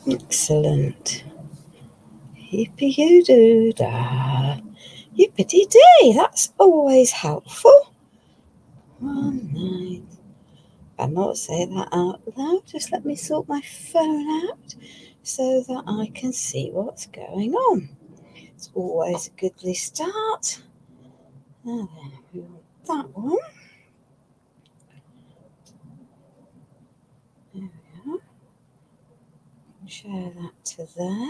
Excellent. Yippee-doo-dah. Yippity-dee. That's always helpful. 1-9. I'll not say that out loud. Just let me sort my phone out so that I can see what's going on. It's always a goodly start. Now then, we want that one. There we are. Share that to there.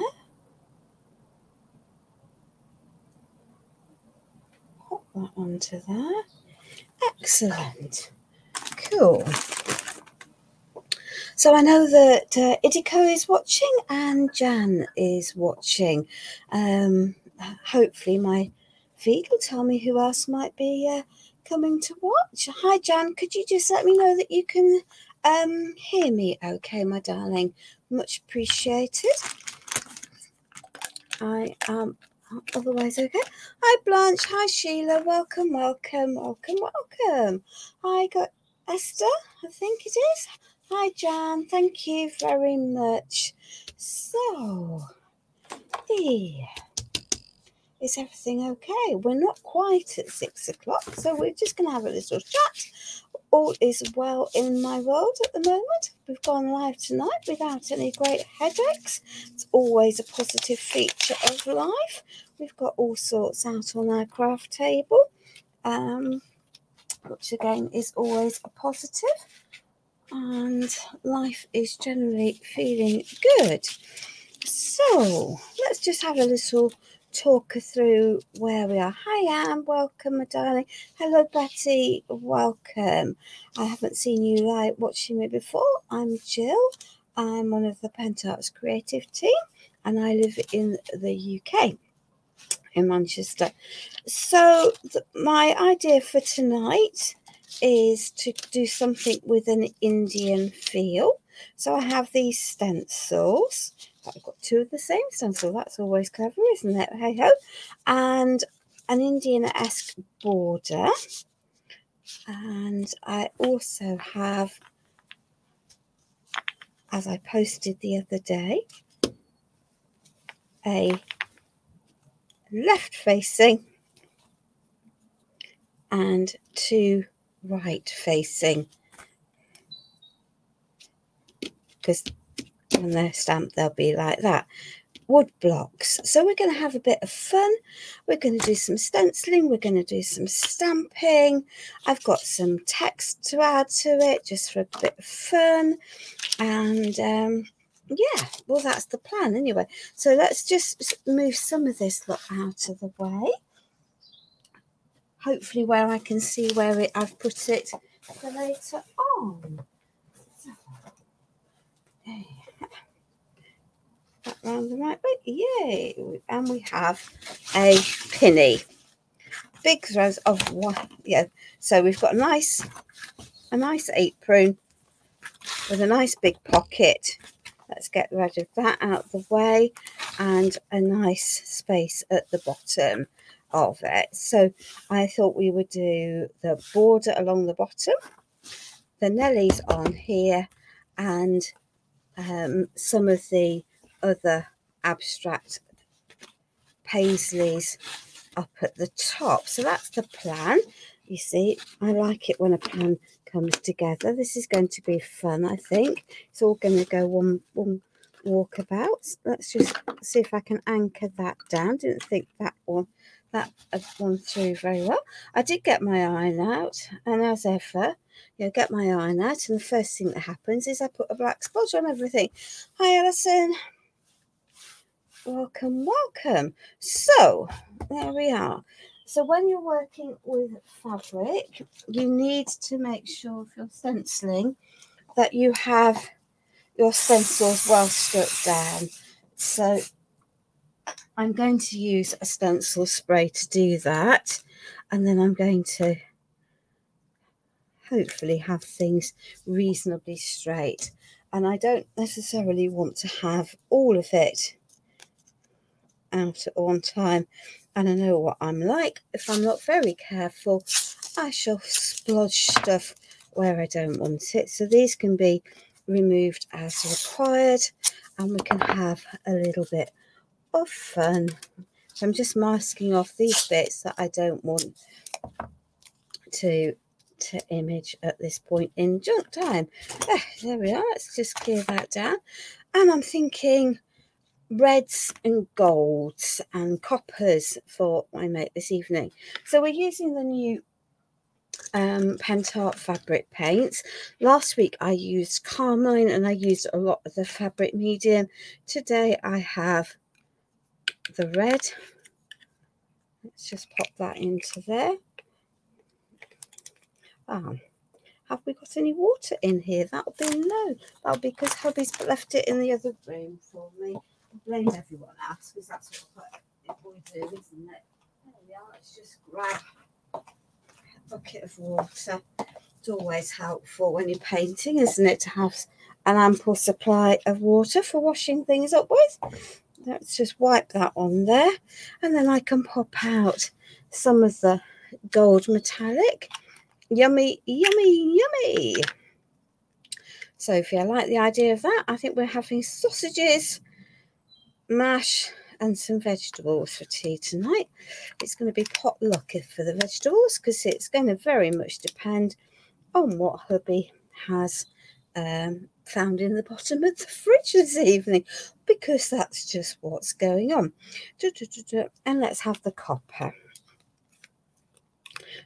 Pop that onto there. Excellent. Cool. So I know that Idiko is watching and Jan is watching. Hopefully my feed will tell me who else might be coming to watch. Hi Jan, could you just let me know that you can hear me okay, my darling? Much appreciated. I am otherwise okay. Hi Blanche, hi Sheila, welcome. I got Esther, I think it is. Hi Jan, thank you very much. So, is everything okay? We're not quite at 6 o'clock, so we're just going to have a little chat. All is well in my world at the moment. We've gone live tonight without any great headaches. It's always a positive feature of life. We've got all sorts out on our craft table, which again is always a positive. And life is generally feeling good. So let's just have a little talk through where we are. Hi Anne, welcome my darling. Hello Betty, welcome. I haven't seen you watching me before. I'm Gill. I'm one of the Pentacolor creative team and I live in the UK, in Manchester. So my idea for tonight is to do something with an Indian feel. So I have these stencils. I've got two of the same stencil. That's always clever, isn't it? Hey ho. And an Indian-esque border. And I also have, as I posted the other day, a left-facing and two right-facing, because when they're stamped they'll be like that, wood blocks. So we're going to have a bit of fun. We're going to do some stenciling, we're going to do some stamping. I've got some text to add to it just for a bit of fun, and yeah, well that's the plan anyway. So let's just move some of this lot out of the way, hopefully where I can see where I've put it for later on. So, there. That round the right way, yay! And we have a pinny, big throws of one. Yeah, so we've got a nice apron with a nice big pocket. Let's get rid of that out of the way, and a nice space at the bottom of it. So I thought we would do the border along the bottom, the Nellies on here, and some of the other abstract paisleys up at the top. So that's the plan. You see, I like it when a plan comes together. This is going to be fun, I think. It's all going to go one walkabout. Let's just see if I can anchor that down. Didn't think that one through very well. I did get my iron out, and as ever, get my iron out, and the first thing that happens is I put a black splodge on everything. Hi Alison, welcome. So there we are. So when you're working with fabric, you need to make sure if you're stenciling that you have your stencils well stuck down. So I'm going to use a stencil spray to do that, and then I'm going to hopefully have things reasonably straight. And I don't necessarily want to have all of it out at one time, and I know what I'm like. If I'm not very careful, I shall splodge stuff where I don't want it. So these can be removed as required, and we can have a little bit of fun. So I'm just masking off these bits that I don't want to image at this point in junk time. There we are. Let's just clear that down. And I'm thinking reds and golds and coppers for my make this evening. So we're using the new Pentacolor fabric paints. Last week I used carmine and I used a lot of the fabric medium. Today I have the red. Let's just pop that into there. Have we got any water in here? That'll be no. That'll be because hubby's left it in the other room for me. I blame everyone else because that's what we do, isn't it? There we are. Let's just grab a bucket of water. It's always helpful when you're painting, isn't it, to have an ample supply of water for washing things up with. Let's just wipe that on there, and then I can pop out some of the gold metallic. Yummy, yummy, yummy. So if you like the idea of that, I think we're having sausages, mash, and some vegetables for tea tonight. It's going to be potluck for the vegetables because it's going to very much depend on what hubby has found in the bottom of the fridge this evening, because that's just what's going on. And let's have the copper.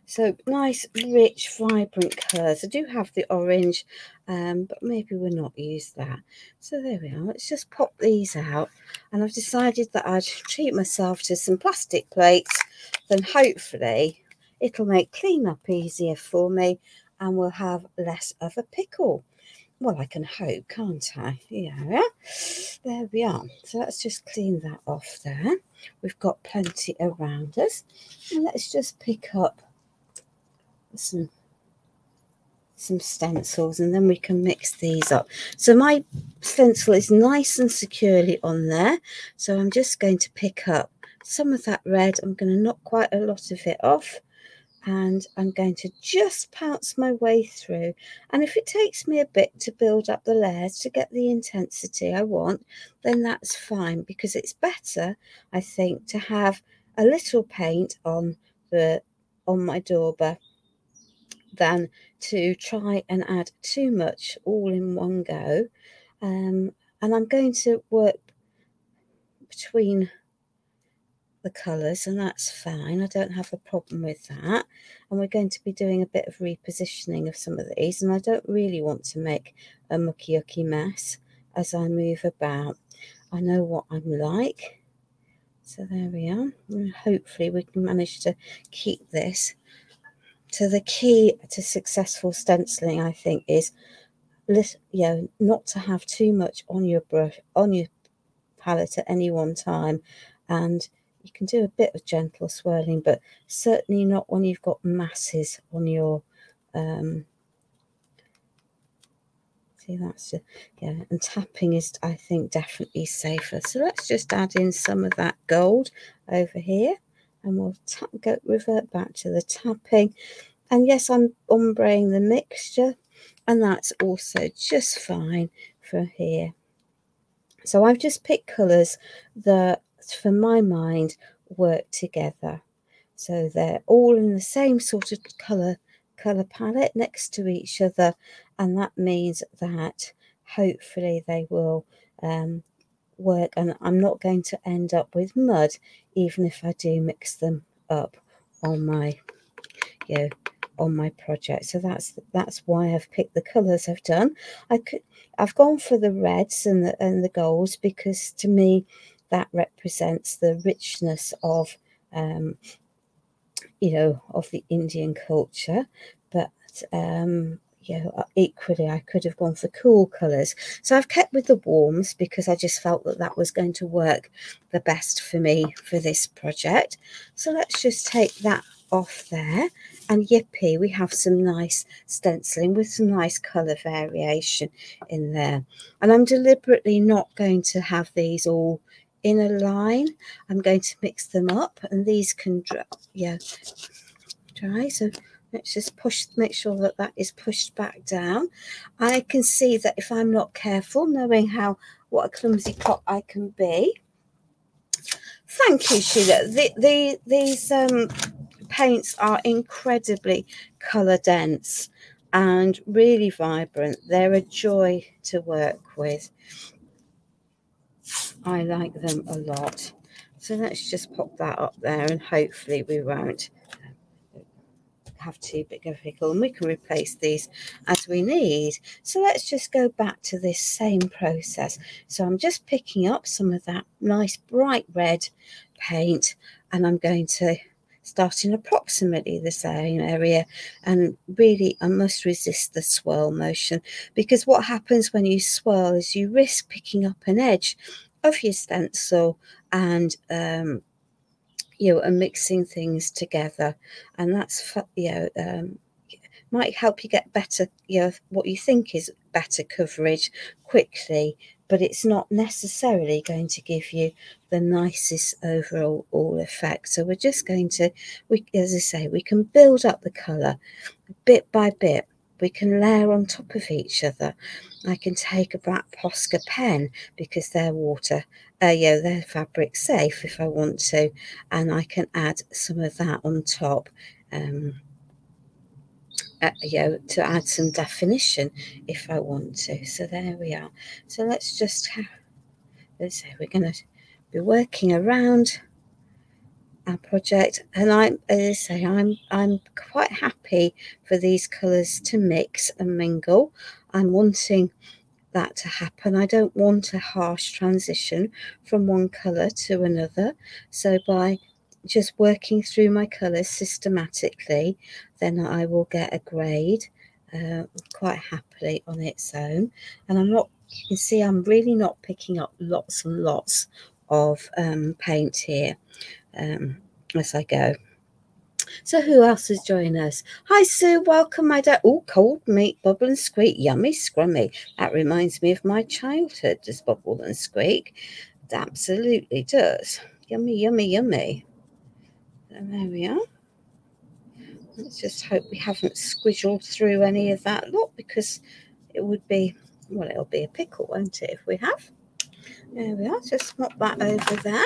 So nice, rich, vibrant colours. I do have the orange, but maybe we'll not use that. So there we are. Let's just pop these out. And I've decided that I'd treat myself to some plastic plates. Then hopefully it'll make clean up easier for me and we'll have less of a pickle. Well, I can hope, can't I? Yeah, there we are. So let's just clean that off there. We've got plenty around us. And let's just pick up some stencils, and then we can mix these up. So my stencil is nice and securely on there. So I'm just going to pick up some of that red. I'm going to knock quite a lot of it off. And I'm going to just pounce my way through. And if it takes me a bit to build up the layers to get the intensity I want, then that's fine, because it's better, I think, to have a little paint on my dauber than to try and add too much all in one go. And I'm going to work between the colours, and that's fine. I don't have a problem with that. And we're going to be doing a bit of repositioning of some of these, and I don't really want to make a mucky mess as I move about. I know what I'm like. So there we are. And hopefully we can manage to keep this. So the key to successful stenciling, I think, is not to have too much on your brush, on your palette at any one time. And you can do a bit of gentle swirling, but certainly not when you've got masses on your see, that's just, yeah, and tapping is, I think, definitely safer. So let's just add in some of that gold over here, and we'll revert back to the tapping. And yes, I'm ombreing the mixture, and that's also just fine for here. So I've just picked colours that, for my mind, work together. So they're all in the same sort of colour palette next to each other, and that means that hopefully they will work, and I'm not going to end up with mud even if I do mix them up on my on my project. So that's why I've picked the colours I've done. I've gone for the reds and the golds, because to me that represents the richness of of the Indian culture. But equally I could have gone for cool colours. So I've kept with the warms because I just felt that was going to work the best for me for this project. So let's just take that off there, and yippee, we have some nice stenciling with some nice colour variation in there. And I'm deliberately not going to have these all in a line. I'm going to mix them up, and these can dry. So Let's just make sure that that is pushed back down. I can see that if I'm not careful, knowing what a clumsy pot I can be. Thank you, Sheila. These paints are incredibly colour dense and really vibrant. They're a joy to work with. I like them a lot. So let's just pop that up there, and hopefully we won't have too big a pickle, and we can replace these as we need. So let's just go back to this same process. So I'm just picking up some of that nice bright red paint, and I'm going to start in approximately the same area, and really I must resist the swirl motion, because what happens when you swirl is you risk picking up an edge of your stencil and and mixing things together, and that's might help you get better, what you think is better coverage quickly, but it's not necessarily going to give you the nicest overall effect. So we're just going to, as I say, we can build up the colour bit by bit. We can layer on top of each other. I can take a black Posca pen because they're they're fabric safe if I want to, and I can add some of that on top, to add some definition if I want to. So there we are. So let's just let's say we're going to be working around our project, and I'm quite happy for these colours to mix and mingle. I'm wanting that to happen. I don't want a harsh transition from one colour to another. So by just working through my colours systematically, then I will get a grade quite happily on its own. And you can see I'm really not picking up lots and lots of paint here as I go. So who else is joining us? Hi Sue, welcome my dad. Oh, cold meat, bubble and squeak, yummy scrummy. That reminds me of my childhood, does bubble and squeak. It absolutely does. Yummy, yummy, yummy. And there we are. Let's just hope we haven't squidged through any of that lot, because it would be, well, it'll be a pickle, won't it, if we have. There we are, just mop that over there.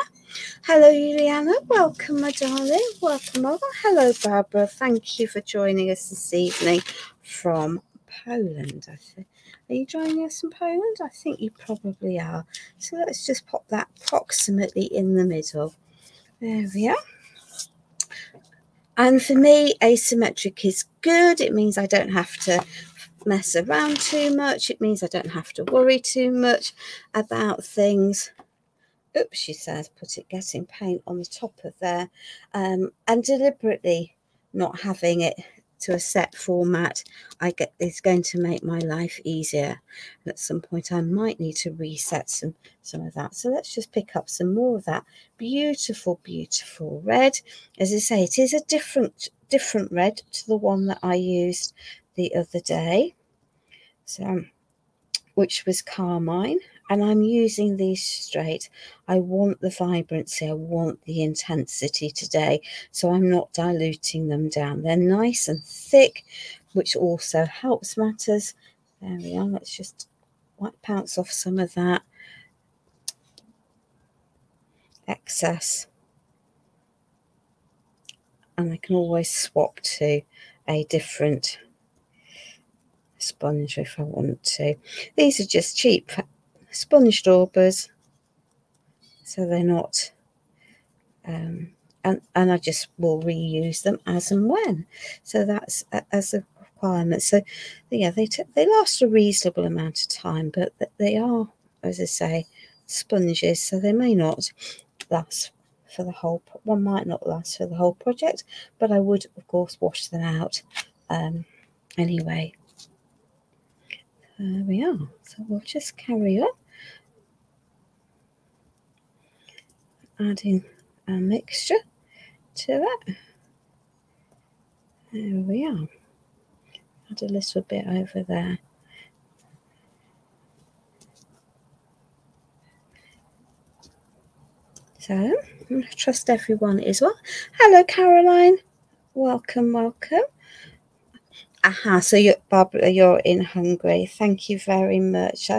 Hello, Juliana. Welcome, my darling. Welcome over. Hello, Barbara. Thank you for joining us this evening from Poland, I think. Are you joining us from Poland? I think you probably are. So let's just pop that approximately in the middle. There we are. And for me, asymmetric is good. It means I don't have to mess around too much. It means I don't have to worry too much about things. Oops, she says, getting paint on the top of there, and deliberately not having it to a set format is going to make my life easier. And at some point I might need to reset some of that. So let's just pick up some more of that beautiful, beautiful red. As I say, it is a different red to the one that I used the other day, so which was carmine. And I'm using these straight. I want the vibrancy, I want the intensity today, so I'm not diluting them down. They're nice and thick, which also helps matters. There we are. Let's just bounce off some of that excess. And I can always swap to a different sponge if I want to. These are just cheap sponge daubers, so they're not and I just will reuse them as and when, so that's as a requirement. So yeah, they last a reasonable amount of time, but they are, as I say, sponges, so they may not last for the whole, one might not last for the whole project, but I would of course wash them out anyway. There we are. So we'll just carry on adding a mixture to that. There we are. Add a little bit over there. So I trust everyone is well. Hello, Caroline. Welcome, welcome. Aha, so you're, Barbara, you're in Hungary. Thank you very much.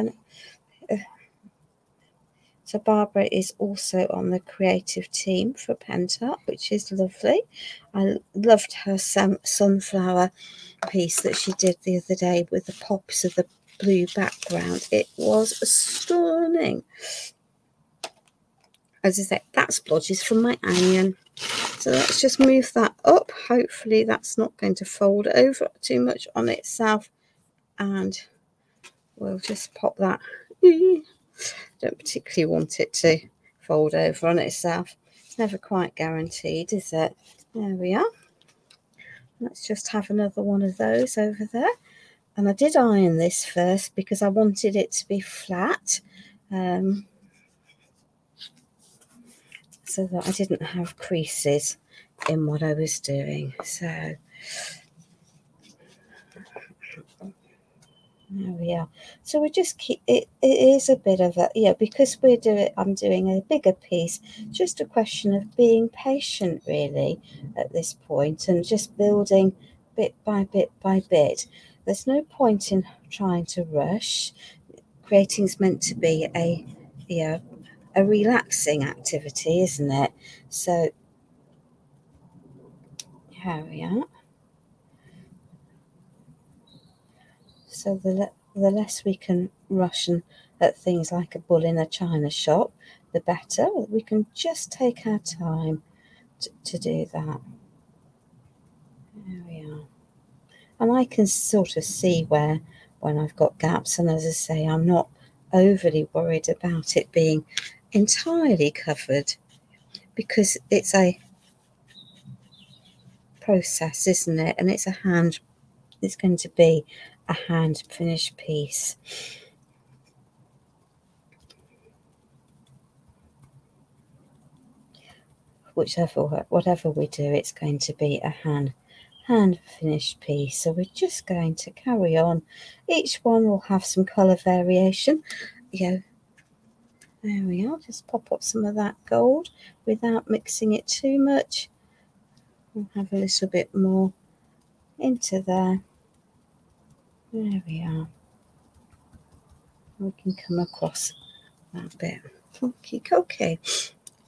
So Barbara is also on the creative team for Penta, which is lovely. I loved her sunflower piece that she did the other day with the pops of the blue background. It was stunning. As I say, that splodge is from my onion. So let's just move that up. Hopefully that's not going to fold over too much on itself. And we'll just pop that. Don't particularly want it to fold over on itself. It's never quite guaranteed, is it? There we are. Let's just have another one of those over there. And I did iron this first because I wanted it to be flat. So that I didn't have creases in what I was doing. So there we are. So we just keep it. It is a bit of a, yeah, because I'm doing a bigger piece. Just a question of being patient, really, at this point, and just building bit by bit by bit. There's no point in trying to rush. Creating's meant to be a relaxing activity, isn't it? So here we are. So the less we can rush at things like a bull in a china shop, the better. We can just take our time to do that. There we are. And I can sort of see when I've got gaps, and as I say, I'm not overly worried about it being entirely covered because it's a process, isn't it? And it's going to be a hand finished piece. Whatever we do, it's going to be a hand finished piece. So we're just going to carry on. Each one will have some colour variation. There we are. Just pop up some of that gold without mixing it too much. We'll have a little bit more into there. There we are. We can come across that bit. Okay.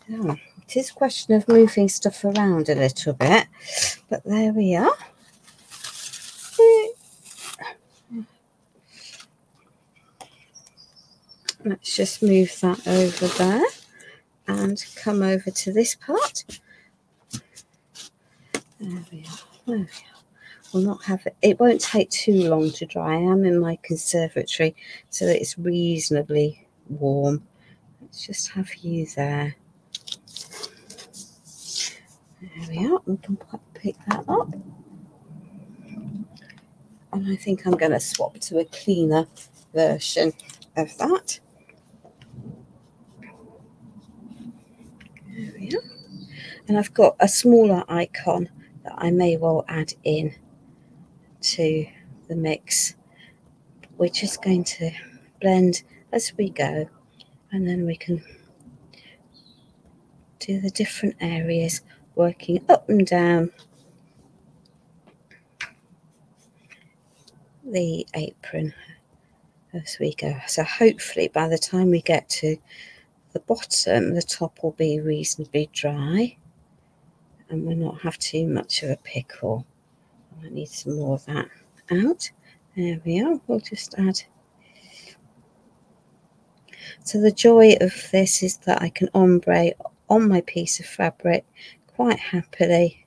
Yeah, it is a question of moving stuff around a little bit, but there we are. Let's just move that over there and come over to this part. There we are. We'll not have it. It won't take too long to dry. I am in my conservatory, so that it's reasonably warm. Let's just have you there. There we are. We can pick that up. And I think I'm going to swap to a cleaner version of that. There we are. And I've got a smaller icon that I may well add in to the mix. We're just going to blend as we go, and then we can do the different areas, working up and down the apron as we go. So hopefully by the time we get to the bottom, the top will be reasonably dry and we'll not have too much of a pickle. I need some more of that out. There we are. We'll just add. So the joy of this is that I can ombre on my piece of fabric quite happily.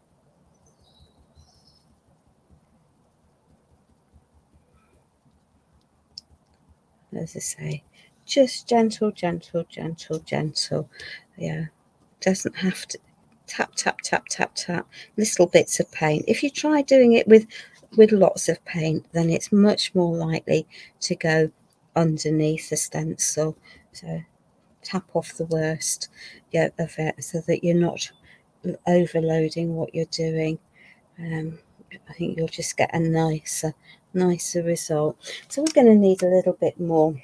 As I say, just gentle. Yeah, doesn't have to tap, little bits of paint. If you try doing it with lots of paint, then it's much more likely to go underneath the stencil. So tap off the worst of it so that you're not overloading what you're doing. I think you'll just get a nicer result. So we're going to need a little bit more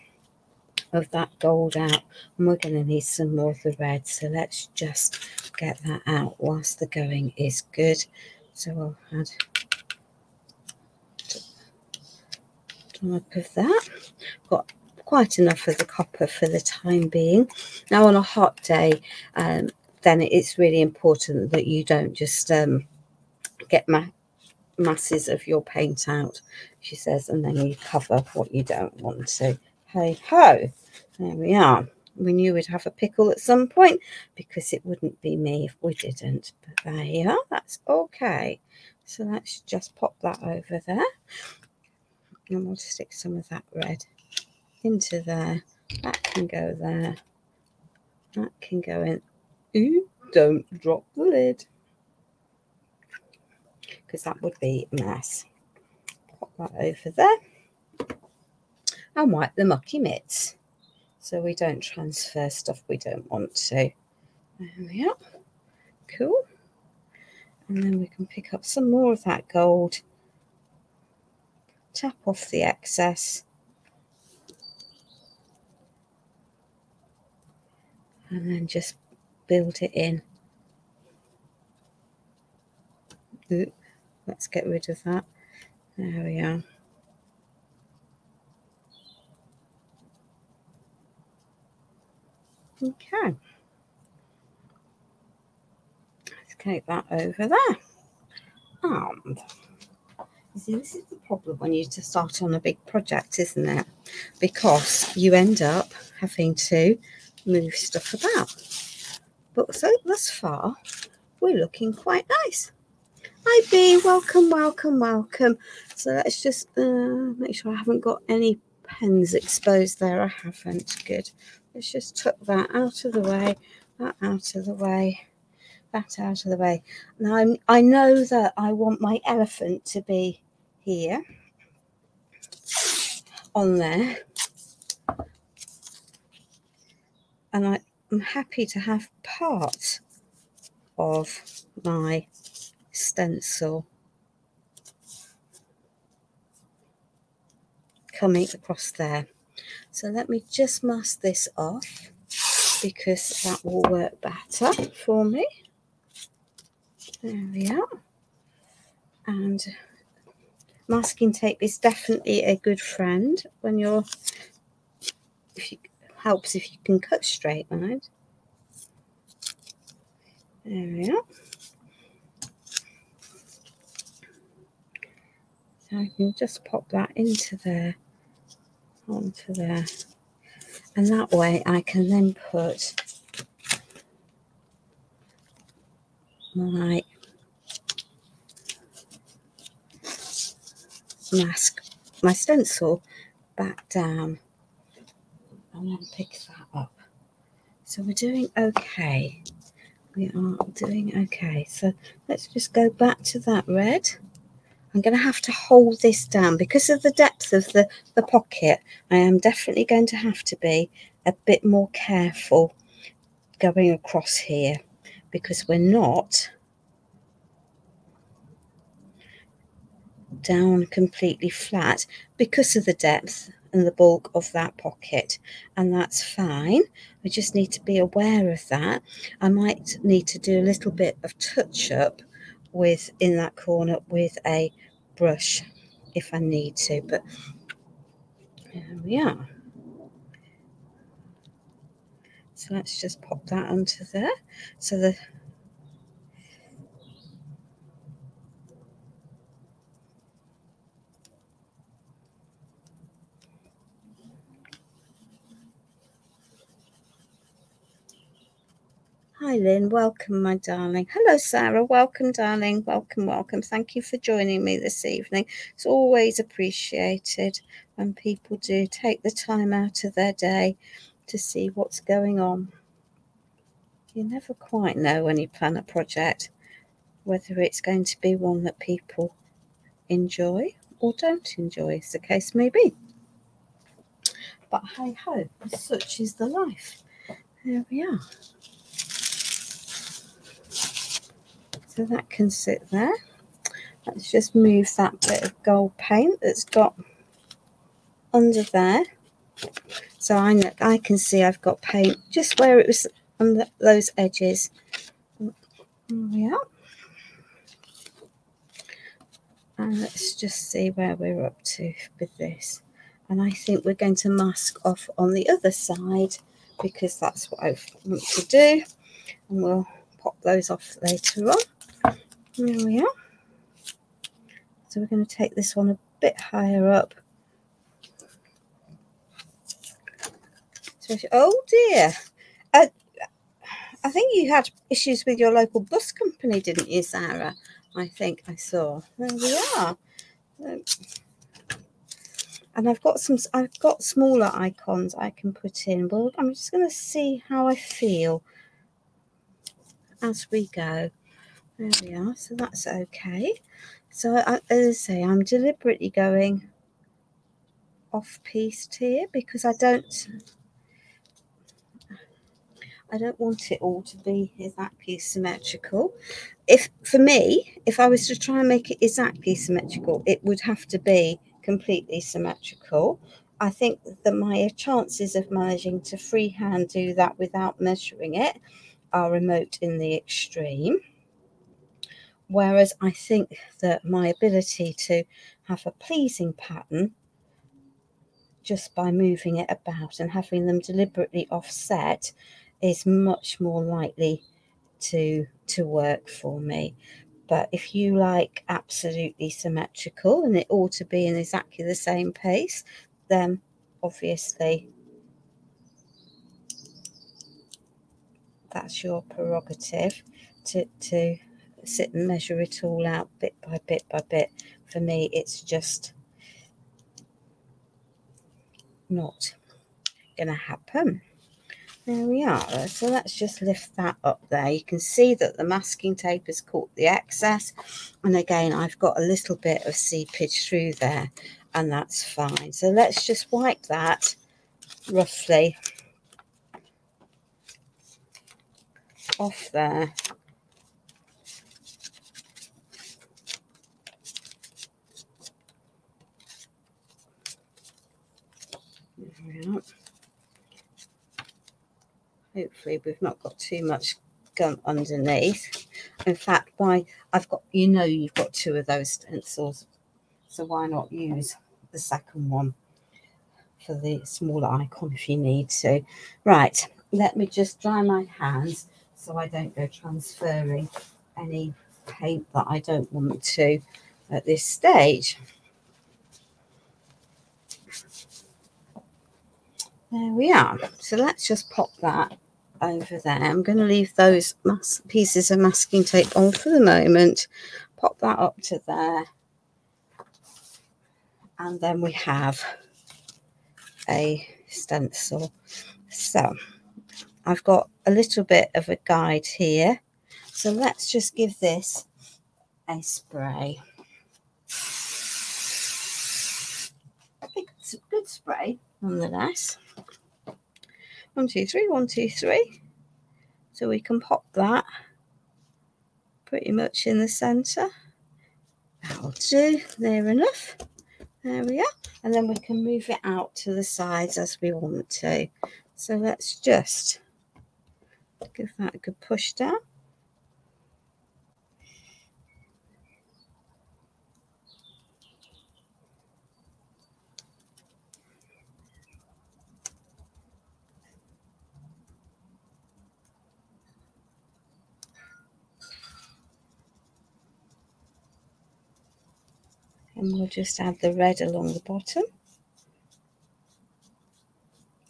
of that gold out, and we're going to need some more of the red. So let's just get that out whilst the going is good. So I'll add type of that. Got quite enough of the copper for the time being. Now on a hot day, then it's really important that you don't just get masses of your paint out, she says, and then you cover what you don't want to. Hey ho, there we are. We knew we'd have a pickle at some point because it wouldn't be me if we didn't, but there you are, that's okay. So let's just pop that over there, and we'll stick some of that red into there. That can go there, that can go in. Ooh, don't drop the lid, because that would be a mess. Pop that over there and wipe the mucky mitts so we don't transfer stuff we don't want to. There we are. Cool. And then we can pick up some more of that gold, tap off the excess, and then just build it in. Ooh, let's get rid of that. There we are. Okay. Let's take that over there. And you see, this is the problem when you just start on a big project, isn't it? Because you end up having to move stuff about. But so thus far, we're looking quite nice. Hi B, welcome, welcome, welcome. So let's just make sure I haven't got any pens exposed there. I haven't. Good. Let's just tuck that out of the way, that out of the way, that out of the way. Now I know that I want my elephant to be here on there, and I'm happy to have part of my stencil coming across there. So let me just mask this off because that will work better for me. There we are. And masking tape is definitely a good friend when you're, helps if you can cut straight, right? There we are. So I can just pop that into there, onto there, and that way I can then put my my stencil back down and then pick that up. So we're doing okay. We are doing okay. So let's just go back to that red. I'm going to have to hold this down because of the depth of the pocket. I am definitely going to have to be a bit more careful going across here because we're not down completely flat because of the depth and the bulk of that pocket, and that's fine. I just need to be aware of that. I might need to do a little bit of touch up with in that corner with a brush if I need to, but there we are. So let's just pop that onto there. So the Hi Lynn, welcome my darling. Hello Sarah, welcome darling, welcome, welcome. Thank you for joining me this evening. It's always appreciated when people do take the time out of their day to see what's going on. You never quite know when you plan a project whether it's going to be one that people enjoy or don't enjoy, as the case may be. But hey ho, such is the life. There we are. So that can sit there. Let's just move that bit of gold paint that's got under there. So I can see I've got paint just where it was on those edges. There we are. And let's just see where we're up to with this. And I think we're going to mask off on the other side because that's what I want to do. And we'll pop those off later on. There we are. So we're going to take this one a bit higher up. So oh dear. I think you had issues with your local bus company, didn't you, Sarah? I think I saw. There we are. And I've got smaller icons I can put in. Well, I'm just going to see how I feel as we go. There we are. So that's okay. So as I say, I'm deliberately going off-piste here because I don't want it all to be exactly symmetrical. For me, if I was to try and make it exactly symmetrical, it would have to be completely symmetrical. I think that my chances of managing to freehand do that without measuring it are remote in the extreme. Whereas I think that my ability to have a pleasing pattern just by moving it about and having them deliberately offset is much more likely to work for me. But if you like absolutely symmetrical and it ought to be in exactly the same pace, then obviously that's your prerogative to sit and measure it all out bit by bit by bit. For me, it's just not going to happen. There we are. So let's just lift that up there. You can see that the masking tape has caught the excess. And again, I've got a little bit of seepage through there, and that's fine. So let's just wipe that roughly off there. There we are. Hopefully we've not got too much gum underneath. In fact, why I've got, you've got two of those stencils, so why not use the second one for the smaller icon if you need to. Right, let me just dry my hands so I don't go transferring any paint that I don't want to at this stage. There we are. So let's just pop that over there. I'm going to leave those pieces of masking tape on for the moment. Pop that up to there. And then we have a stencil. So I've got a little bit of a guide here. So let's just give this a spray. It's a good spray nonetheless. 1, 2, 3, 1, 2, 3. So we can pop that pretty much in the centre. That'll do, near enough. There we are. And then we can move it out to the sides as we want to. So let's just give that a good push down. And we'll just add the red along the bottom.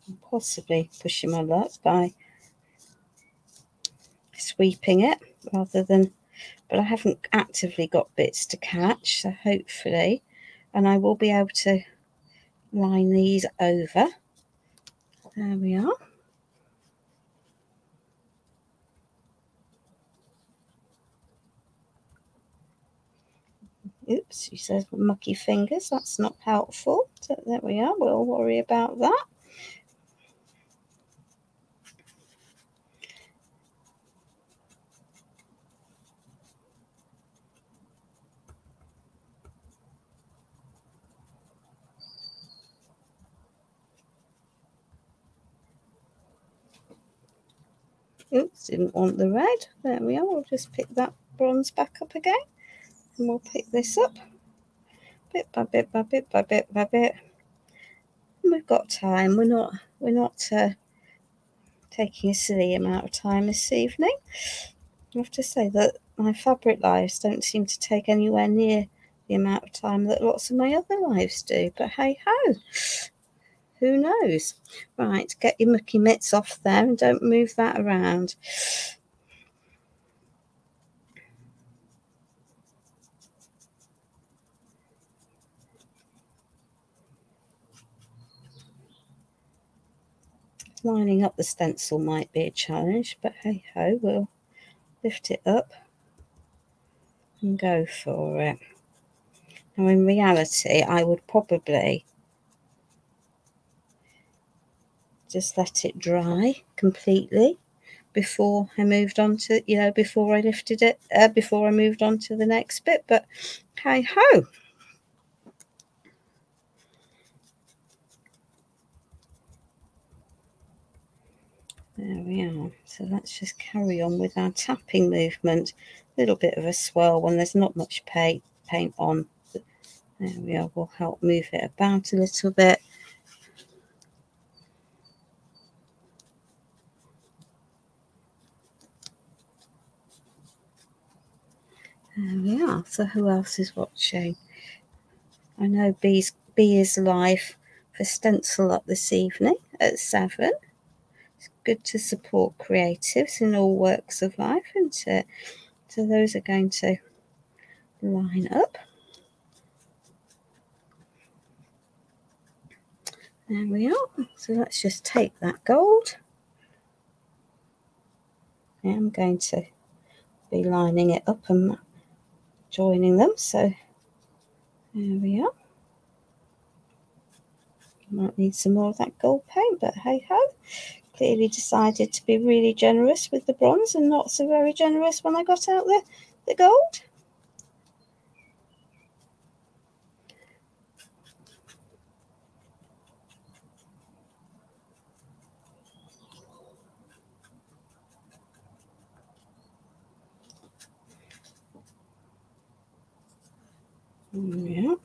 And possibly pushing my luck by sweeping it rather than, but I haven't actively got bits to catch, so hopefully, and I will be able to line these over. There we are. Oops, she says mucky fingers. That's not helpful. So there we are. We'll worry about that. Oops, didn't want the red. There we are. We'll just pick that bronze back up again. And we'll pick this up bit by bit by bit by bit by bit. We've got time. We're not taking a silly amount of time this evening. I have to say that my fabric lives don't seem to take anywhere near the amount of time that lots of my other lives do. But hey ho, who knows? Right, get your mucky mitts off there and don't move that around. Lining up the stencil might be a challenge, but hey ho, we'll lift it up and go for it. Now in reality, I would probably just let it dry completely before I moved on to, before I lifted it, before I moved on to the next bit, but hey ho. There we are. So let's just carry on with our tapping movement. A little bit of a swirl when there's not much paint on. There we are. We'll help move it about a little bit. There we are. So who else is watching? I know B is live for Stencil Up this evening at 7. It's good to support creatives in all works of life, isn't it? So those are going to line up. There we are. So let's just take that gold. I'm going to be lining it up and joining them. So there we are. Might need some more of that gold paint, but hey ho. Clearly decided to be really generous with the bronze and not so very generous when I got out the gold. Yeah.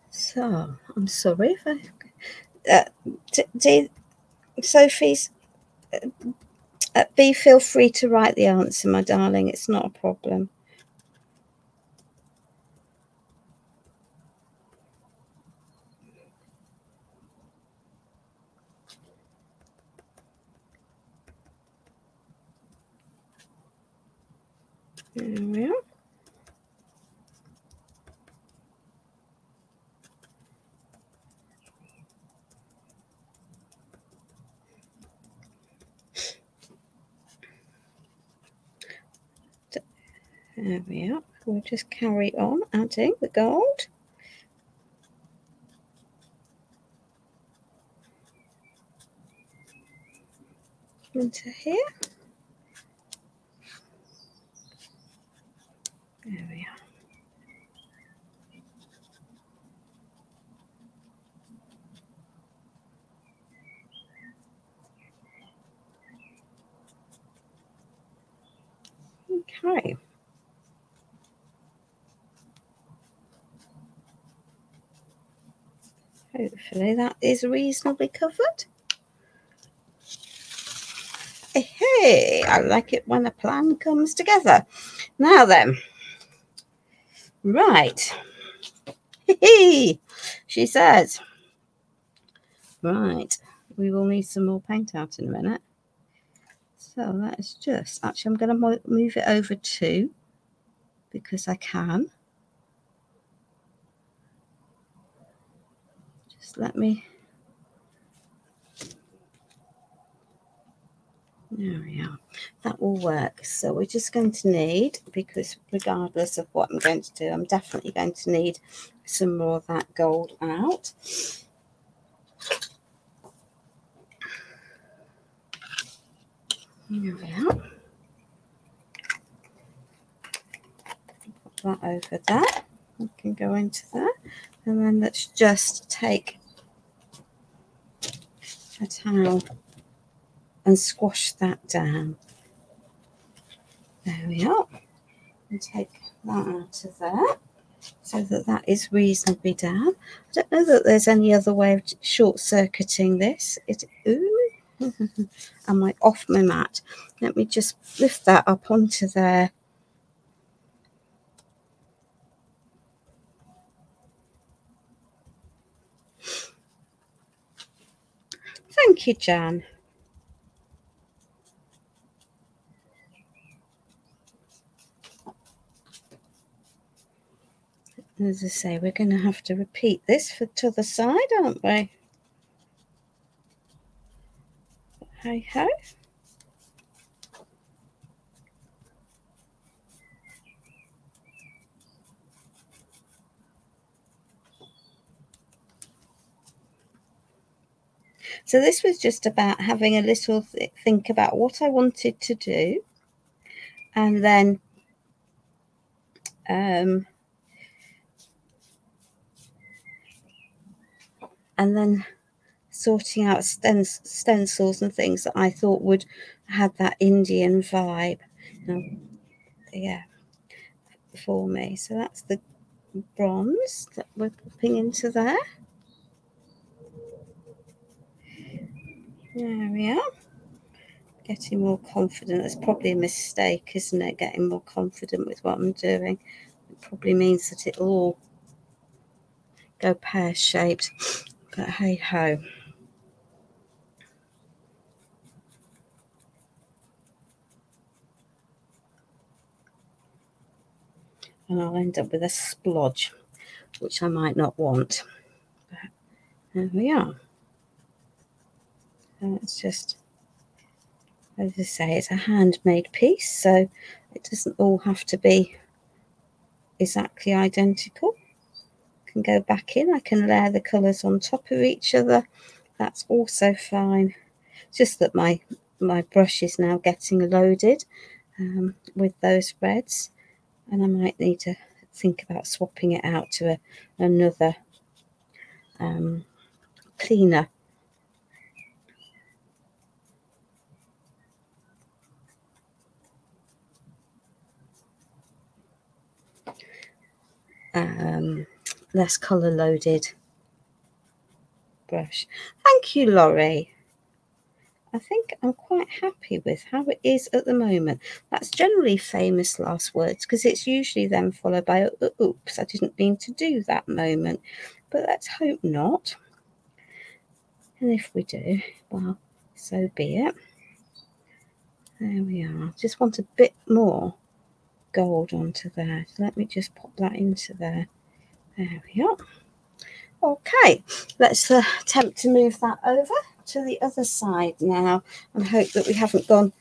So I'm sorry if I Sophie's B, feel free to write the answer, my darling. It's not a problem. There we are. There we are. We'll just carry on adding the gold. Into here. There we are. Okay. Hopefully that is reasonably covered. Hey, I like it when a plan comes together. Now then. Right. She says. Right. We will need some more paint out in a minute. So let's just, actually I'm going to move it over 2 because I can. Just let me. There we are. That will work. So we're just going to need, because regardless of what I'm going to do, I'm definitely going to need some more of that gold out. There we are. that over there. We can go into there. And then let's just take a towel and squash that down. There we are. And take that out of there so that that is reasonably down. I don't know that there's any other way of short-circuiting this. Ooh, am I off my mat? Let me just lift that up onto there. Thank you, Jan. As I say, we're going to have to repeat this for the other side, aren't we? Hey ho. So this was just about having a little think about what I wanted to do, and then sorting out stencils and things that I thought would have that Indian vibe. Yeah, for me. So that's the bronze that we're popping into there. There we are. Getting more confident. That's probably a mistake, isn't it? Getting more confident with what I'm doing. It probably means that it'll all go pear-shaped. But hey ho. And I'll end up with a splodge, which I might not want. But there we are. And it's just, as I say, it's a handmade piece, so it doesn't all have to be exactly identical. I can go back in, I can layer the colours on top of each other. That's also fine. It's just that my brush is now getting loaded with those reds, and I might need to think about swapping it out to another cleaner. Less colour loaded brush. Thank you, Laurie. I think I'm quite happy with how it is at the moment. That's generally famous last words, because it's usually then followed by oops, I didn't mean to do that moment. But let's hope not. And if we do, well, so be it. There we are. Just want a bit more gold onto there. So let me just pop that into there. There we are. Okay, let's attempt to move that over to the other side now and hope that we haven't gone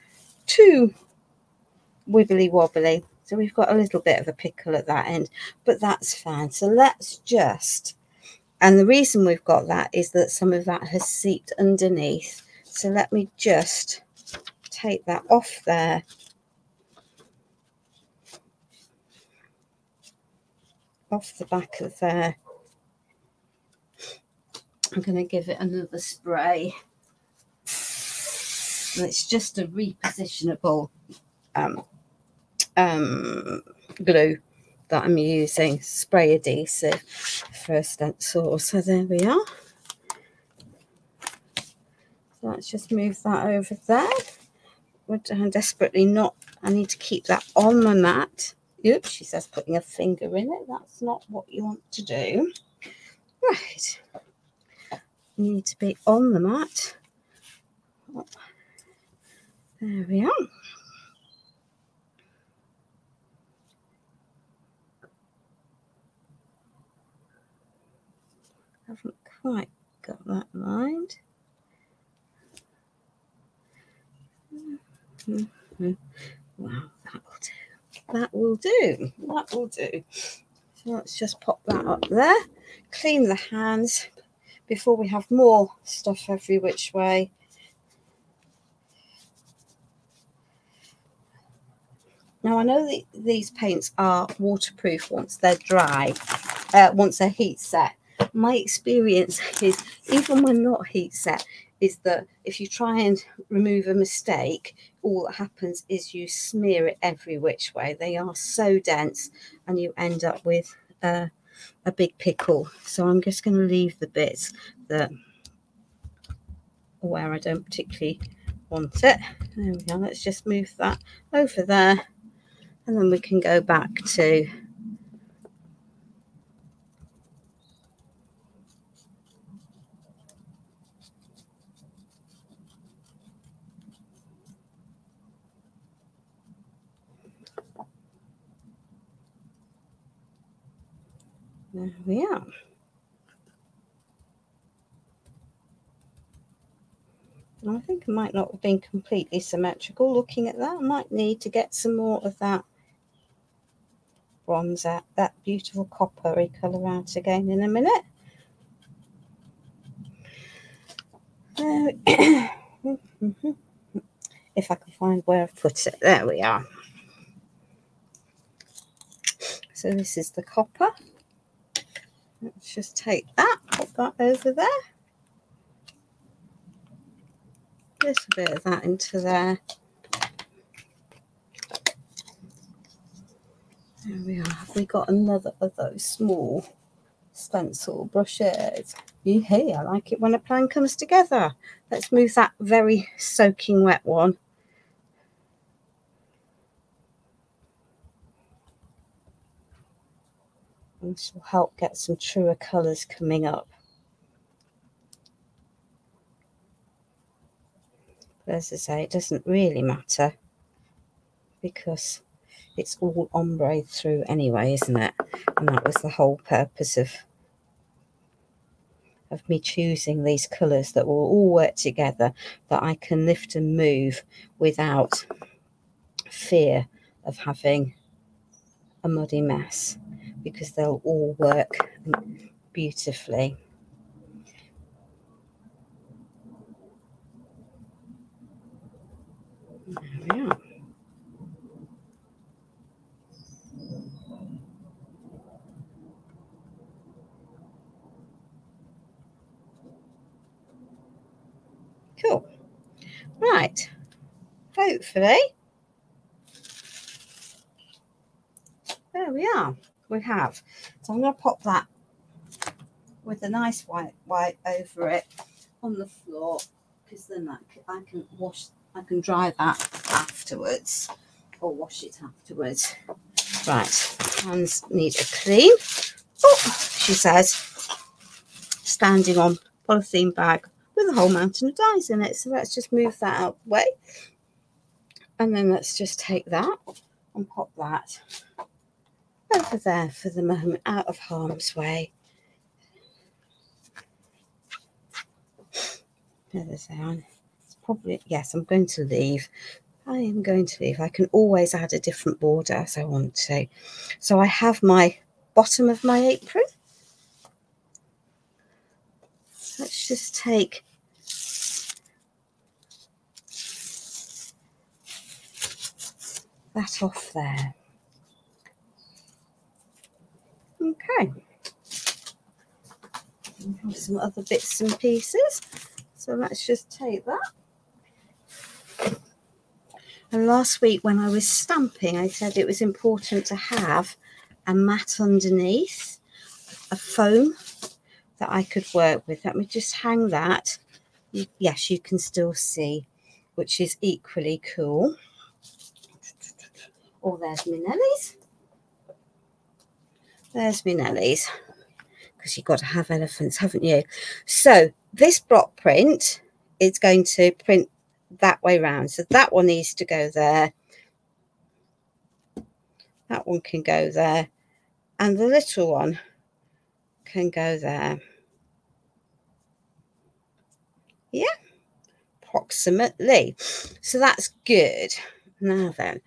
too wibbly wobbly. So we've got a little bit of a pickle at that end, but that's fine. So let's just, and the reason we've got that is that some of that has seeped underneath. So let me just take that off there. Off the back of there. I'm going to give it another spray. And it's just a repositionable glue that I'm using, spray adhesive for a stencil. So there we are. So let's just move that over there. I'm desperately not, I need to keep that on my mat. Oops, she says putting a finger in it. That's not what you want to do. Right. You need to be on the mat. There we are. Haven't quite got that lined. Wow, that will do. That will do. That will do. So let's just pop that up there. Clean the hands before we have more stuff every which way. Now I know that these paints are waterproof once they're dry, once they're heat set. My experience is, even when not heat set, is that if you try and remove a mistake, all that happens is you smear it every which way. They are so dense and you end up with a big pickle. So I'm just going to leave the bits that where I don't particularly want it. There we go. Let's just move that over there, and then we can go back to there we are. I think I might not have been completely symmetrical looking at that. I might need to get some more of that bronze out, that beautiful coppery colour out again in a minute. If I can find where I've put it. There we are. So this is the copper. Let's just take that, put that over there. A little bit of that into there. There we are. Have we got another of those small stencil brushes? Hey, I like it when a plan comes together. Let's move that very soaking wet one. And this will help get some truer colours coming up. But as I say, it doesn't really matter because it's all ombre through anyway, isn't it? And that was the whole purpose of me choosing these colours that will all work together, that I can lift and move without fear of having a muddy mess, because they'll all work beautifully. There we are. Cool. Right. Hopefully. There we are. We have. So I'm going to pop that with a nice white wipe over it on the floor, because then I can dry that afterwards, or wash it afterwards. Right. Hands need a clean. Oh, she says, standing on polythene bag with a whole mountain of dies in it. So let's just move that out the way, and then let's just take that and pop that over there for the moment, out of harm's way. As I say, it's probably, yes, I'm going to leave. I am going to leave. I can always add a different border as I want to. So I have my bottom of my apron. Let's just take that off there. Okay. We have some other bits and pieces. So let's just take that. And last week when I was stamping, I said it was important to have a mat underneath, a foam that I could work with. Let me just hang that. Yes, you can still see, which is equally cool. Oh, there's my Nellies. There's my Nellies. Because you've got to have elephants, haven't you? So this block print is going to print that way round. So that one needs to go there. That one can go there. And the little one can go there. Yeah, approximately. So that's good. Now then.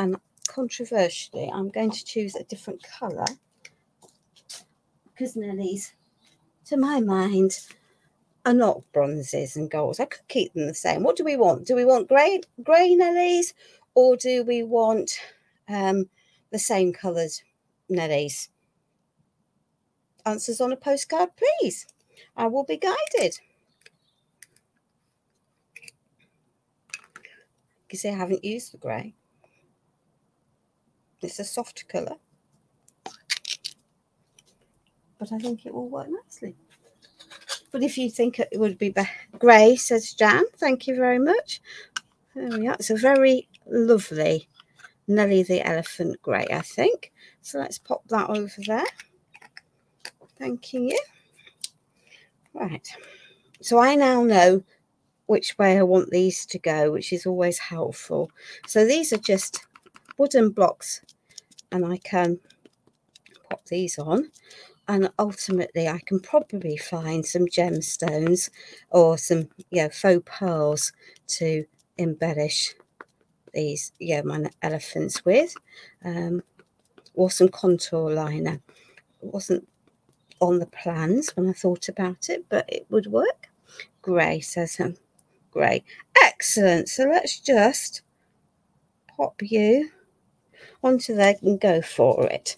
And controversially, I'm going to choose a different colour, because Nellies, to my mind, are not bronzes and golds. I could keep them the same. What do we want? Do we want grey Nellies, or do we want the same coloured Nellies? Answers on a postcard, please. I will be guided. Because I haven't used the grey. It's a softer colour, but I think it will work nicely. But if you think it would be grey, says Jan, thank you very much. There we are. It's a very lovely Nellie the Elephant grey, I think. So let's pop that over there. Thanking you. Right. So I now know which way I want these to go, which is always helpful. So these are just wooden blocks, and I can pop these on, and ultimately I can probably find some gemstones or some faux pearls to embellish these my elephants with, or some contour liner. It wasn't on the plans when I thought about it, but it would work. Grey, says grey. Excellent. So let's just pop you onto there and go for it.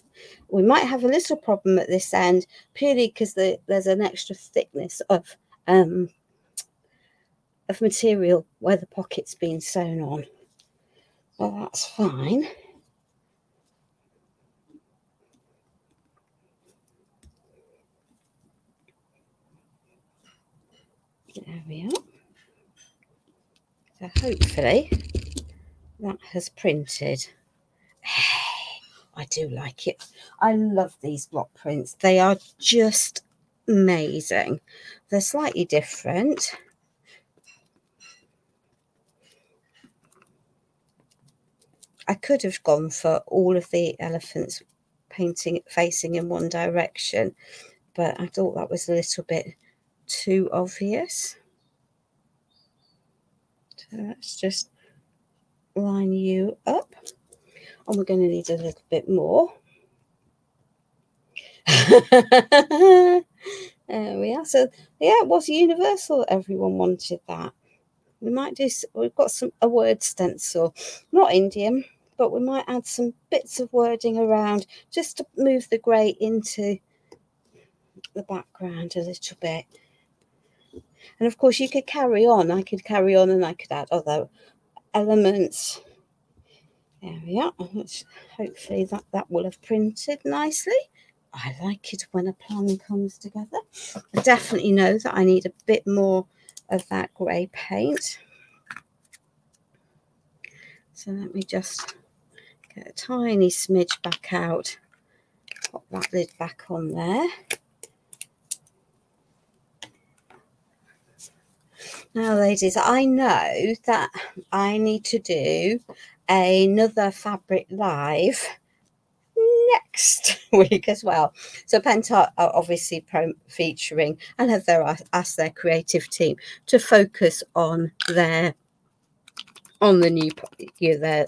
We might have a little problem at this end, purely because there's an extra thickness of material where the pocket's been sewn on. Well, that's fine. There we are. So hopefully that has printed. I do like it. I love these block prints. They are just amazing. They're slightly different. I could have gone for all of the elephants facing in one direction, but I thought that was a little bit too obvious. So let's just line you up, and we're going to need a little bit more. There we are. So yeah, it was universal. Everyone wanted that. We might do. We've got a word stencil, not Indian, but we might add some bits of wording around just to move the grey into the background a little bit. And of course, you could carry on. I could carry on, and I could add other elements. There we are. Hopefully that will have printed nicely. I like it when a plan comes together. I definitely know that I need a bit more of that grey paint. So let me just get a tiny smidge back out. Pop that lid back on there. Now, ladies, I know that I need to do another fabric live next week as well. So Penta are obviously featuring and have asked their creative team to focus on the new their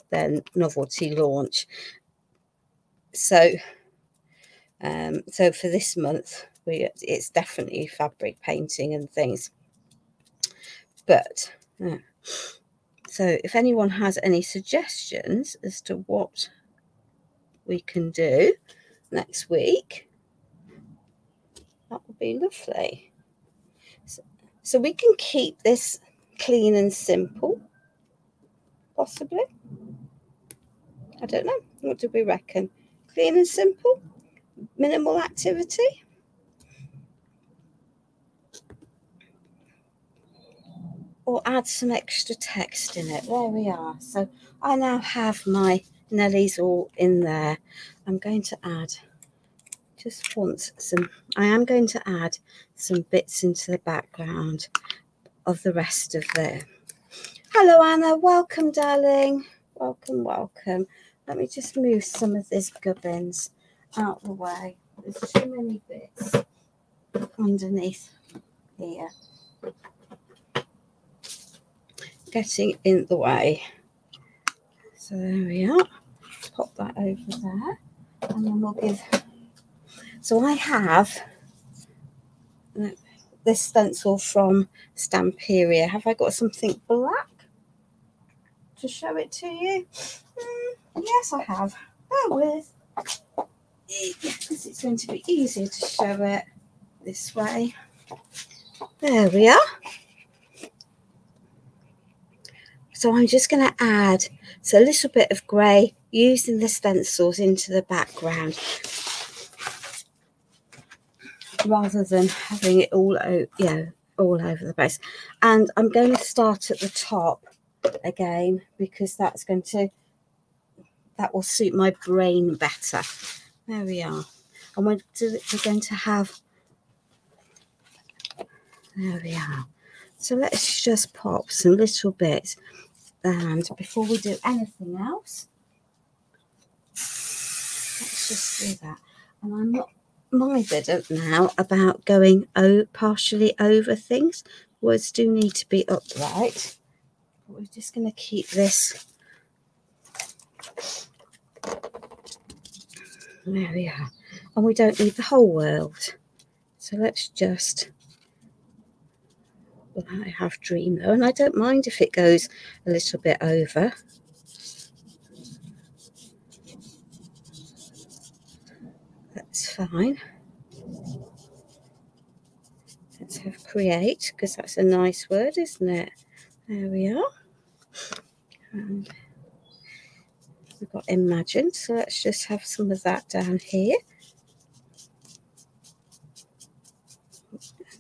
novelty launch. So so for this month it's definitely fabric painting and things. But so if anyone has any suggestions as to what we can do next week, that would be lovely. So we can keep this clean and simple, possibly. I don't know. What do we reckon? Clean and simple? Minimal activity? Or add some extra text in it. There we are. So I now have my Nellies all in there. I'm going to add I am going to add some bits into the background of the rest of the. Hello, Anna. Welcome, darling. Welcome, welcome. Let me just move some of these gubbins out of the way. There's too many bits underneath here. Getting in the way. So there we are. Pop that over there, and then we'll give. So I have this stencil from Stamperia. Have I got something black to show it to you? Yes, I have. Bear with. Because it's going to be easier to show it this way. There we are. So I'm just going to add a little bit of grey using the stencils into the background, rather than having it all all over the place. And I'm going to start at the top again, because that will suit my brain better. There we are. And we're going to have, there we are. So let's just pop some little bits, and before we do anything else, let's just do that. And I'm not minded now about going partially over things. Words do need to be upright, but we're just going to keep this. There we are. And we don't need the whole world, so let's just, well, I have Dream though, and I don't mind if it goes a little bit over. That's fine. Let's have Create, because that's a nice word, isn't it? There we are. And we've got Imagine, so let's just have some of that down here.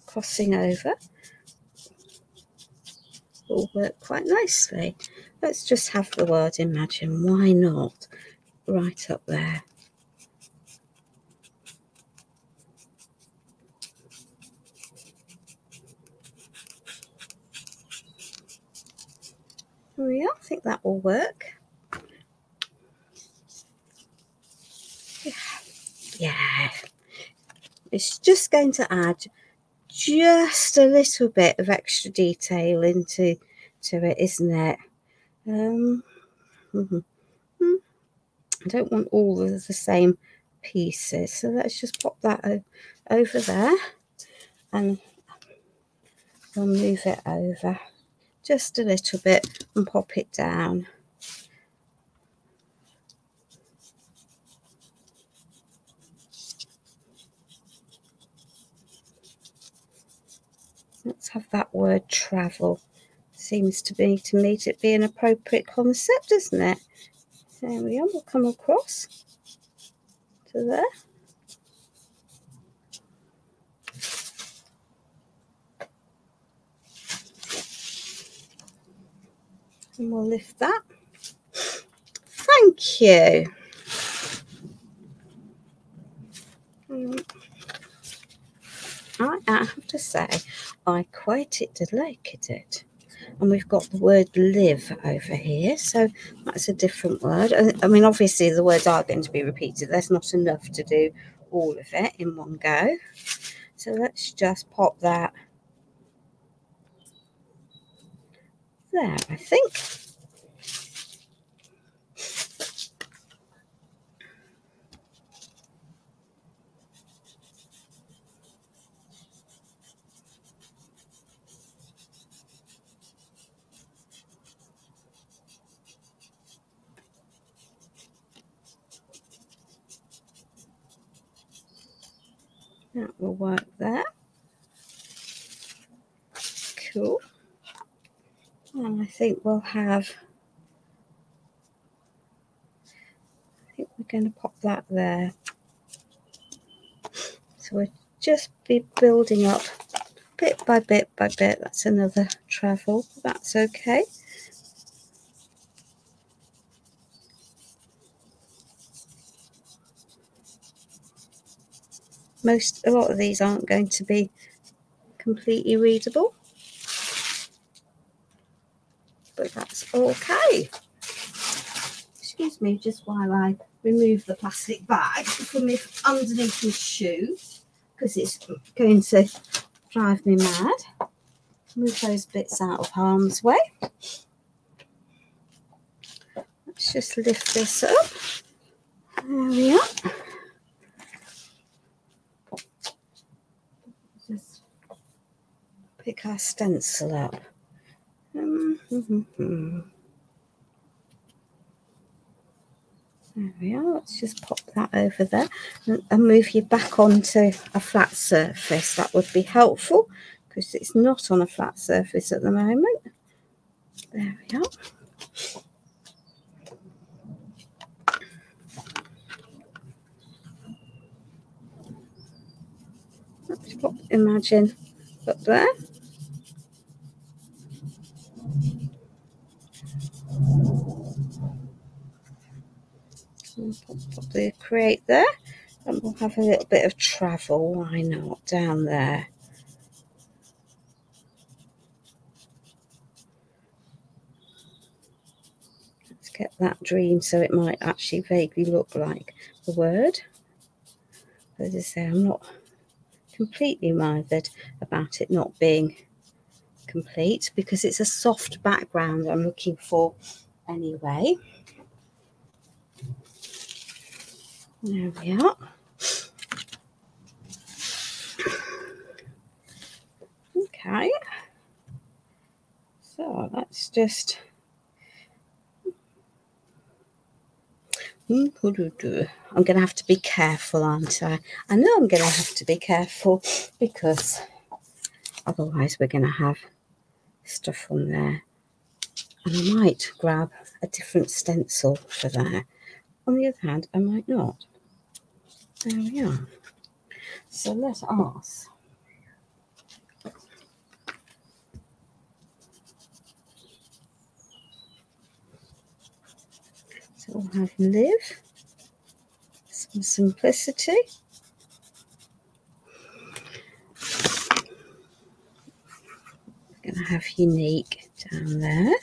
Crossing over will work quite nicely. Let's just have the word Imagine, why not? Right up there. There we are. I think that will work. Yeah. It's just going to add just a little bit of extra detail into it, isn't it? I don't want all of the same pieces, so let's just pop that over there, and we'll move it over just a little bit and pop it down. Let's have that word travel. Seems to me to be an appropriate concept, doesn't it? There we are. We'll come across to there. And we'll lift that. Thank you. I have to say, I quite liked it. And we've got the word live over here, so that's a different word. I mean, obviously the words are going to be repeated. There's not enough to do all of it in one go. So let's just pop that there, I think. That will work there. Cool. And I think we'll have, I think we're going to pop that there. So we'll just be building up bit by bit by bit. That's another travel. That's okay. A lot of these aren't going to be completely readable, but that's okay. Excuse me just while I remove the plastic bag from underneath my shoe, because it's going to drive me mad. Move those bits out of harm's way. Let's just lift this up. There we are. Just pick our stencil up. There we are. Let's just pop that over there and move you back onto a flat surface. That would be helpful because it's not on a flat surface at the moment. There we are. Let's pop Imagine up there. And pop the Create there, and we'll have a little bit of travel, why not, down there. Let's get that dream so it might actually vaguely look like the word. But as I say, I'm not completely bothered about it not being complete because it's a soft background I'm looking for anyway. There we are. Okay, so let's just I'm going to have to be careful, aren't I? I know I'm going to have to be careful because otherwise we're going to have stuff on there, and I might grab a different stencil for that. On the other hand, I might not. There we are. So let us so we'll have Live, some Simplicity, we're going to have Unique down there.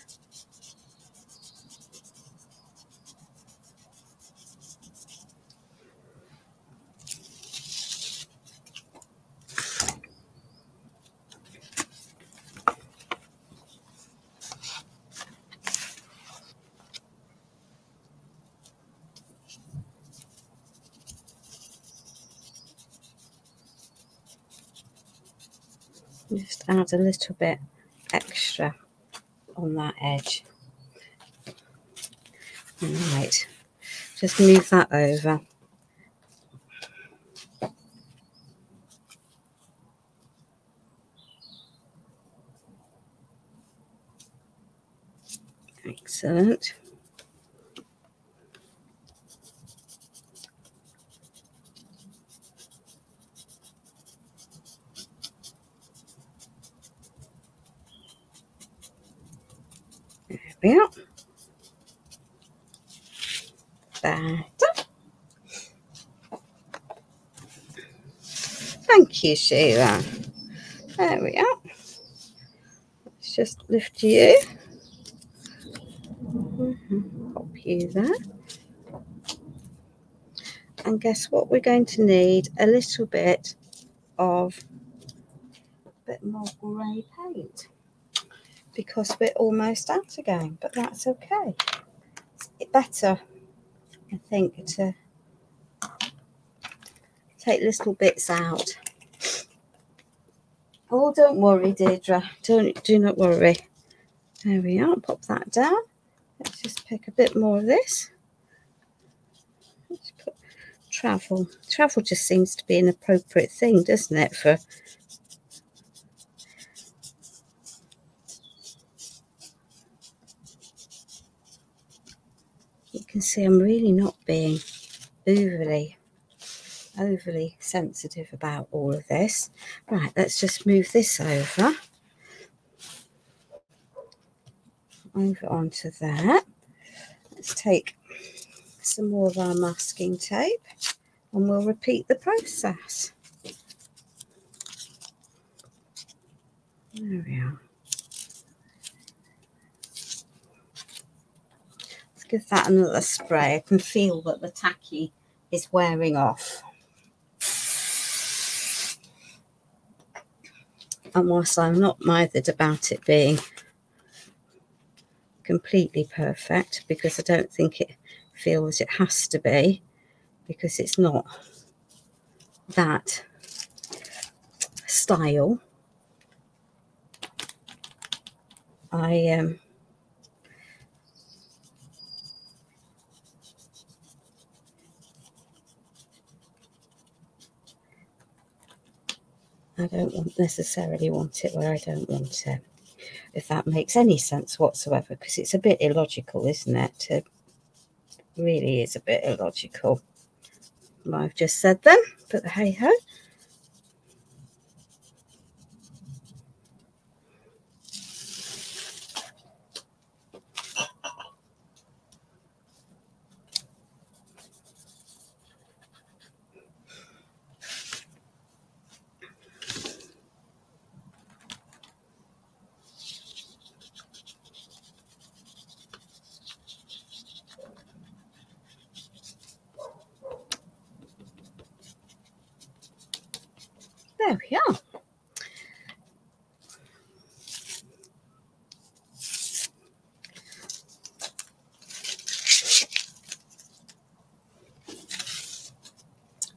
Just add a little bit extra on that edge. Right, just move that over. Excellent. There we are. Better. Thank you, Sheila. There we are. Let's just lift you. Pop you there. And guess what? We're going to need a little bit of more grey paint because we're almost out again, but that's okay. It's better, I think, to take little bits out. Oh, don't worry, Deirdre. Do not worry. There we are. Pop that down. Let's just pick a bit more of this. Let's put travel. Travel just seems to be an appropriate thing, doesn't it? For you can see I'm really not being overly sensitive about all of this. Right, let's just move this over onto there. Let's take some more of our masking tape and we'll repeat the process. There we are. Let's give that another spray. I can feel that the tacky is wearing off. And whilst I'm not bothered about it being completely perfect, because I don't think it feels it has to be, because it's not that style, I don't necessarily want it where I don't want it, if that makes any sense whatsoever, because it's a bit illogical, isn't it? It really is a bit illogical what I've just said then, but hey ho. There we are.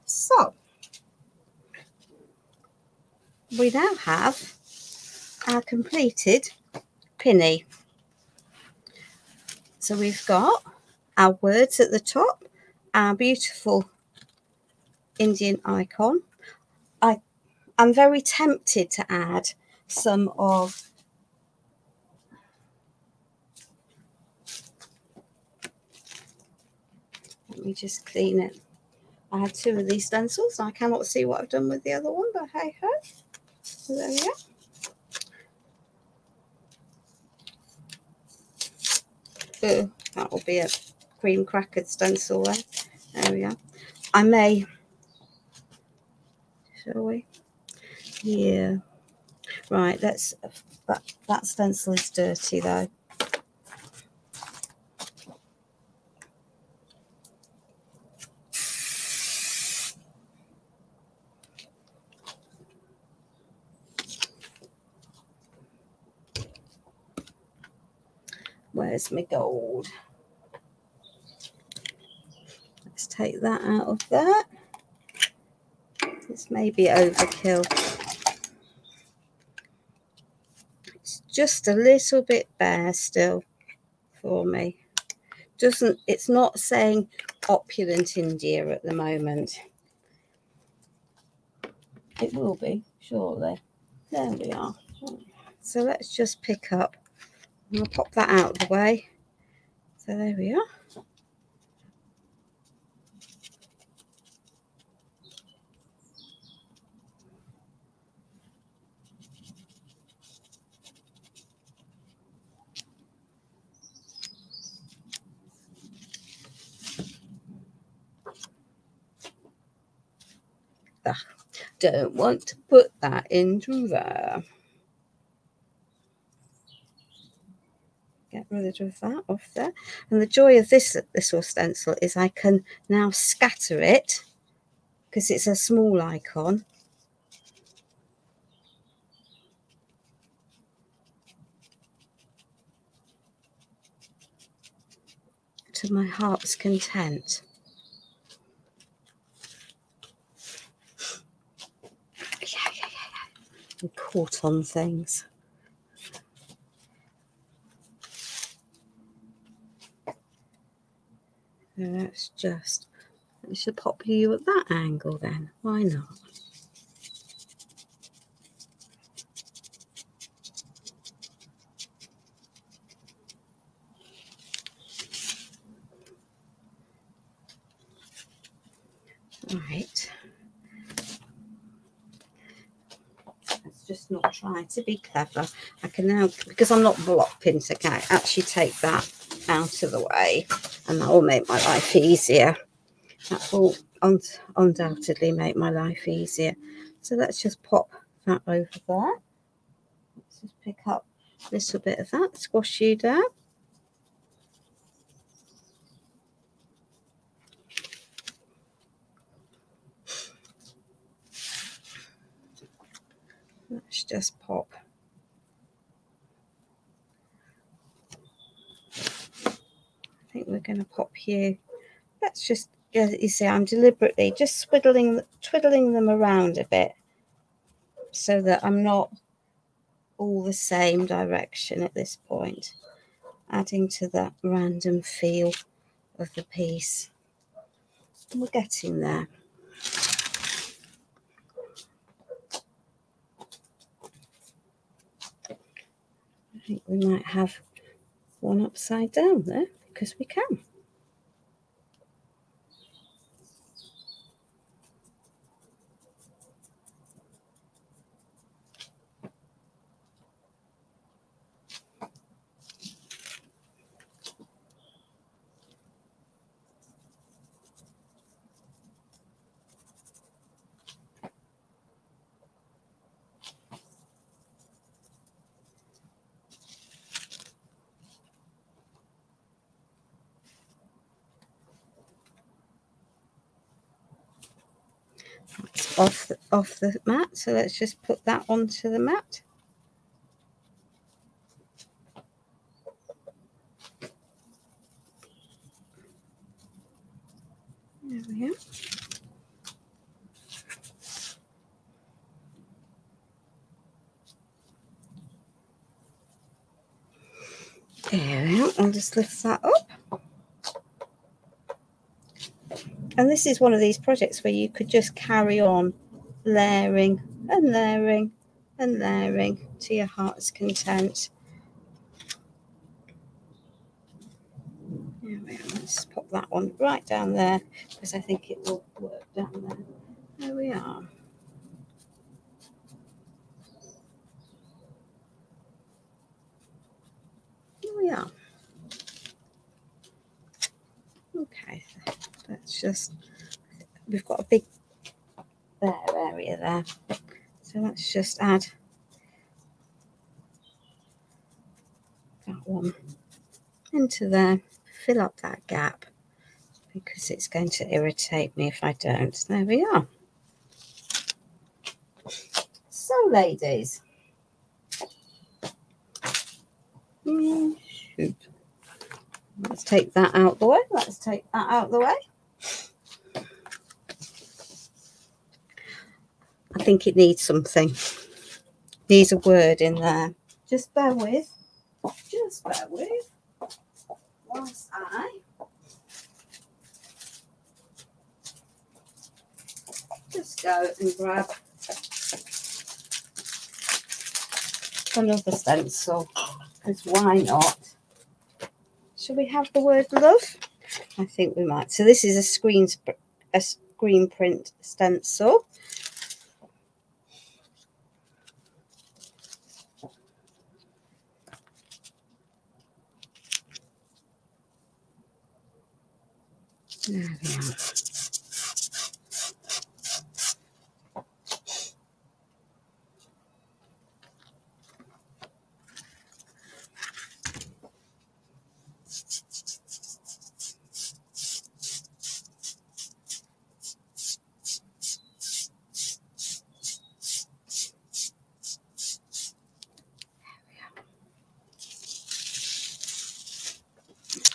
So we now have our completed pinny. So we've got our words at the top, our beautiful Indian icon. I'm very tempted to add some of let me just clean it. I had 2 of these stencils and I cannot see what I've done with the other one, but hey ho. So there we go. Oh, that will be a cream crackered stencil there. There we go. I may, shall we? Yeah. Right, let's, that stencil is dirty though. Where's my gold? Let's take that out of there. This may be overkill. It's just a little bit bare still for me. It's not saying opulent India at the moment. It will be shortly. There we are. So let's just pick up. I'm going to pop that out of the way. So there we are. Don't want to put that into there. Get rid of that off there. And the joy of this little stencil is I can now scatter it because it's a small icon. To my heart's content. Yeah. I'm caught on things. Let's we should pop you at that angle then. Why not? Right. Let's just not try to be clever. I can now, because I'm not block pinning, I can actually take that out of the way, and that will make my life easier. That will undoubtedly make my life easier. So let's just pop that over there. Let's just pick up a little bit of that, squash you down. Let's just pop. I think we're going to pop you. Let's just, you see, I'm deliberately just twiddling them around a bit so that I'm not all the same direction at this point, adding to that random feel of the piece. And we're getting there. I think we might have one upside down there because we can. That's off the mat, so let's just put that onto the mat. There we are. There we are. I'll just lift that up. And this is one of these projects where you could just carry on layering and layering and layering to your heart's content. There we are. Let's pop that one right down there because I think it will work down there. There we are. Here we are. Okay, let's just, we've got a big bare area there. So let's just add that one into there, fill up that gap because it's going to irritate me if I don't. There we are. So ladies, shoot. Let's take that out the way. Let's take that out the way. I think it needs something. Needs a word in there. Just bear with. Just bear with. Whilst I just go and grab another stencil. Because why not? Shall we have the word love? I think we might. So this is a screen print stencil. There we are.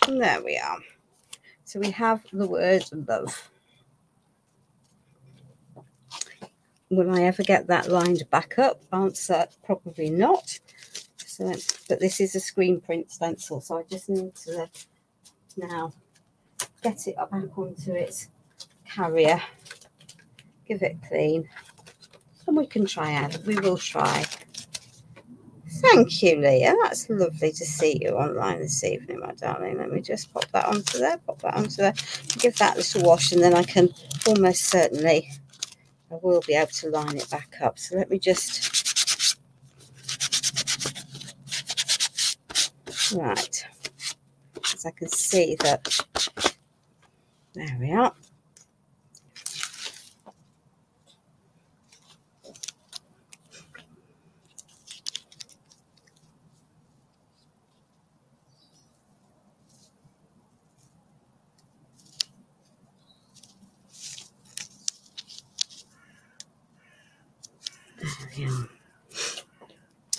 And there we are. So we have the word love. Will I ever get that lined back up? Answer, probably not. So, but this is a screen print stencil, so I just need to now get it back onto its carrier, give it clean, and we can try out. We will try. Thank you, Leah. That's lovely to see you online this evening, my darling. Let me just pop that onto there, pop that onto there, give that a little wash, and then I can almost certainly, I will be able to line it back up. So let me just, right, as I can see that, there we are.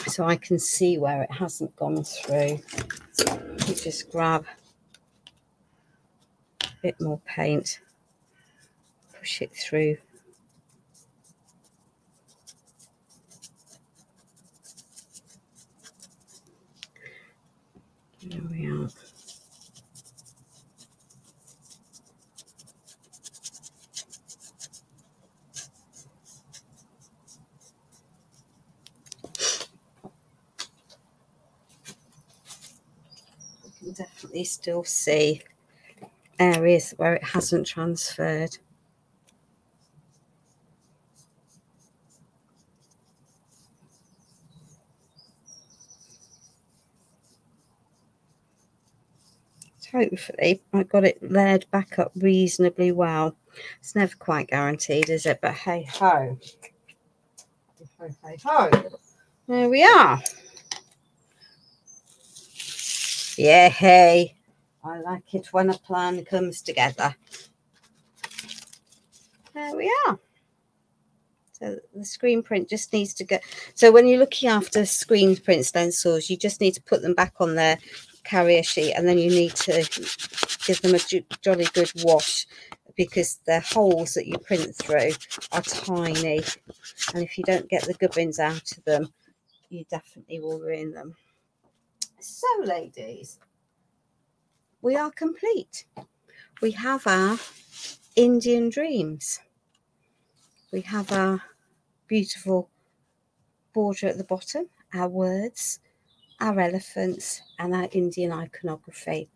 So I can see where it hasn't gone through. So you just grab a bit more paint, push it through. can definitely still see areas where it hasn't transferred. Hopefully I got it layered back up reasonably well. It's never quite guaranteed, is it? But hey ho. Hey ho. There we are. Yeah, hey. I like it when a plan comes together. There we are. So the screen print just needs to go. So when you're looking after screen print stencils, you just need to put them back on their carrier sheet, and then you need to give them a jolly good wash, because the holes that you print through are tiny, and if you don't get the gubbins out of them, you definitely will ruin them. So ladies, we are complete. We have our Indian dreams. We have our beautiful border at the bottom, our words, our elephants, and our Indian iconography.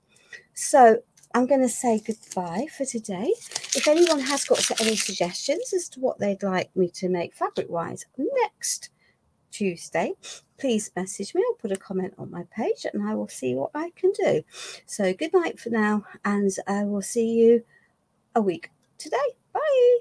So I'm going to say goodbye for today. If anyone has got any suggestions as to what they'd like me to make fabric-wise next Tuesday, please message me or put a comment on my page, and I will see what I can do. So good night for now, and I will see you a week today. Bye.